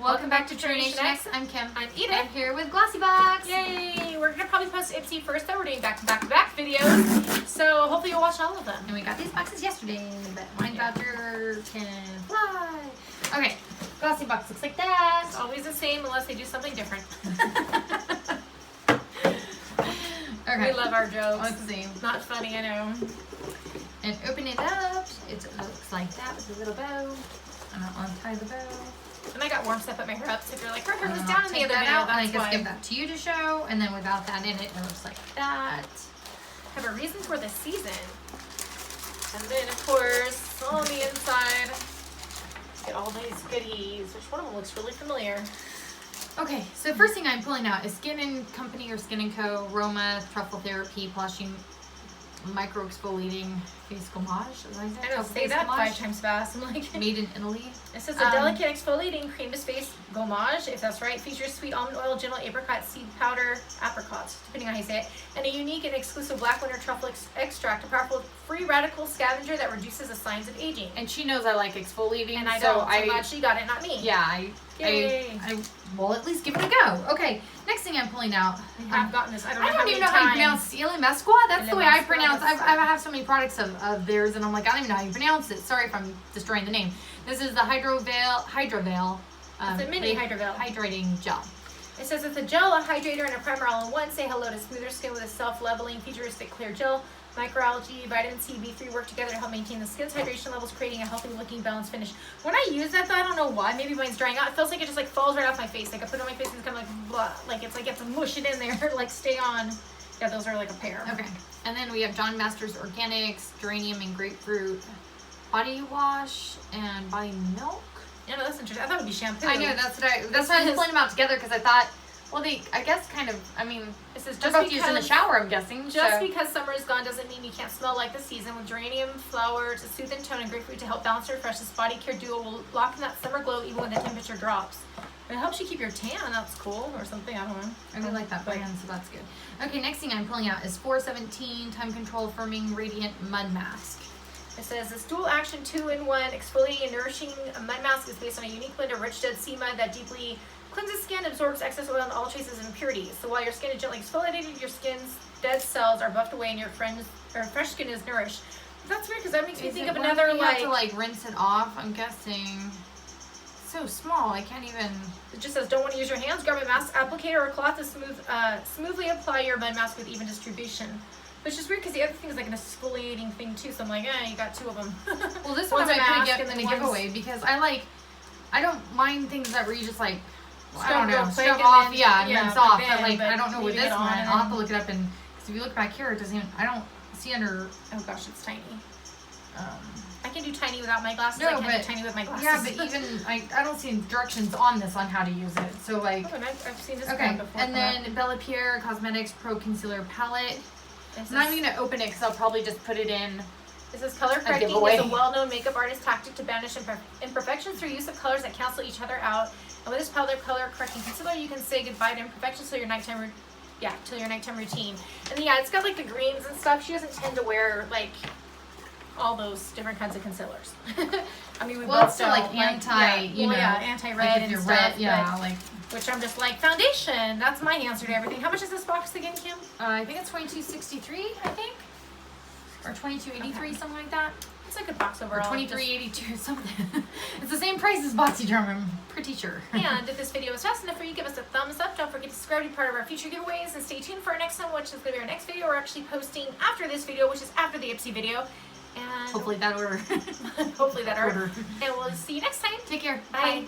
Welcome back to True Nation X. I'm Kim. I'm Edith. I'm here with Glossybox. Yay! We're gonna probably post Ipsy first though. We're doing back-to-back videos. So hopefully you'll watch all of them. And we got these boxes yesterday, but mine voucher can fly. Okay, Glossybox looks like that. It's always the same unless they do something different. Okay. We love our jokes. Oh, it's the same. Not funny, I know. And open it up. It looks like that with a little bow. And I'll untie the bow. And I got warm stuff, put my hair up, so if you're like, her hair was And down I'll in the take other that video, out, and I that's just why. give that to you to show. And then without that in it, it looks like that. Have a reason for the season. And then, of course, on the inside, get all these goodies. Which one of them looks really familiar? Okay, so first thing I'm pulling out is Skin & Company or Skin & Co. Roma Truffle Therapy Blushing Micro Exfoliating Face Gommage. Is that it? I know, Truffle say Face that Gommage? 5 times fast. I'm like, Made in Italy. it says a delicate exfoliating creamless face gommage, if that's right, features sweet almond oil, gentle apricot seed powder, apricots, depending on how you say it, and a unique and exclusive black winter truffle extract, a powerful free radical scavenger that reduces the signs of aging. And she knows I like exfoliating, And I so don't. I'm glad she got it, not me. yeah, I will at least give it a go. Okay, next thing I'm pulling out. I've gotten this. I don't know I don't even know how you pronounce Mesqua. That's the way I pronounce. I have so many products of theirs, and I'm like, I don't even know how you pronounce it. Sorry if I'm destroying the name. This is the Hydroveil. It's a mini Hydroveil. Hydrating gel. It says it's a gel, a hydrator, and a primer all in one. Say hello to smoother skin with a self-leveling, futuristic clear gel. Microalgae, vitamin C, B3 work together to help maintain the skin's hydration levels, creating a healthy looking balanced finish. When I use that though, I don't know why, maybe mine's drying out. It feels like it just like falls right off my face. Like I put it on my face and it's kind of like blah. Like it's like you have to mush it in there, like stay on. Yeah, those are like a pair. Okay. And then we have John Masters Organics, Geranium and Grapefruit Body Wash and Body Milk. Yeah, no, that's interesting. I thought it would be shampoo. I know, that's why I was pulling them out together because I thought, well, they, I guess kind of, I mean, It says they're just both used in the shower, I'm guessing. Just so. because summer is gone doesn't mean you can't smell like the season. With geranium flower to soothe and tone and grapefruit to help balance and refresh, this body care duo will lock in that summer glow even when the temperature drops. It helps you keep your tan. That's cool, or something. I don't know. I really like that brand, so that's good. Okay, next thing I'm pulling out is 417 Time Control Firming Radiant Mud Mask. It says this dual action 2-in-1 exfoliating and nourishing mud mask is based on a unique blend of rich Dead Sea mud that deeply cleanses skin, absorbs excess oil and all traces of impurities. So while your skin is gently exfoliated, your skin's dead cells are buffed away and your fresh skin is nourished. That's weird because that makes me think of another you have to like rinse it off, I'm guessing. So small, I can't even. It just says don't want to use your hands. Grab a mask applicator or a cloth to smoothly apply your mud mask with even distribution. Which is weird because the other thing is like an exfoliating thing too. So I'm like, you got 2 of them. Well, this one I'm going to put in a giveaway because I don't mind things that where you just like, I don't know, scrub off, and rinse off. But like, I don't know with this one. I'll have to look it up and because if you look back here, it doesn't even, I don't see under. Oh gosh, it's tiny. I can do tiny without my glasses. No, I can't do tiny with my glasses. Yeah, but even I don't see directions on this on how to use it. So like, oh, I've seen this okay, one before. and then Bella Pierre Cosmetics Pro Concealer Palette. I'm not even gonna open it because I'll probably just put it in. It says color correcting is a well-known makeup artist tactic to banish imperfections through use of colors that cancel each other out. And with this powder color correcting concealer, you can say goodbye to imperfections till your nighttime routine. And yeah, it's got like the greens and stuff. She doesn't tend to wear like all those different kinds of concealers. I mean, we both still like anti-red and stuff. Red, yeah, like. Which I'm just like, foundation. That's my answer to everything. How much is this box again, Kim? I think it's $22.63, I think. Or $22.83, something like that. It's a good box overall. Or $23.82, something. It's the same price as BoxyCharm, I'm pretty sure. And if this video was fast enough for you, give us a thumbs up. Don't forget to subscribe to be part of our future giveaways. And stay tuned for our next one, which is going to be our next video. We're actually posting after this video, which is after the Ipsy video. And hopefully that order. hopefully that order. And we'll see you next time. Take care. Bye. Bye.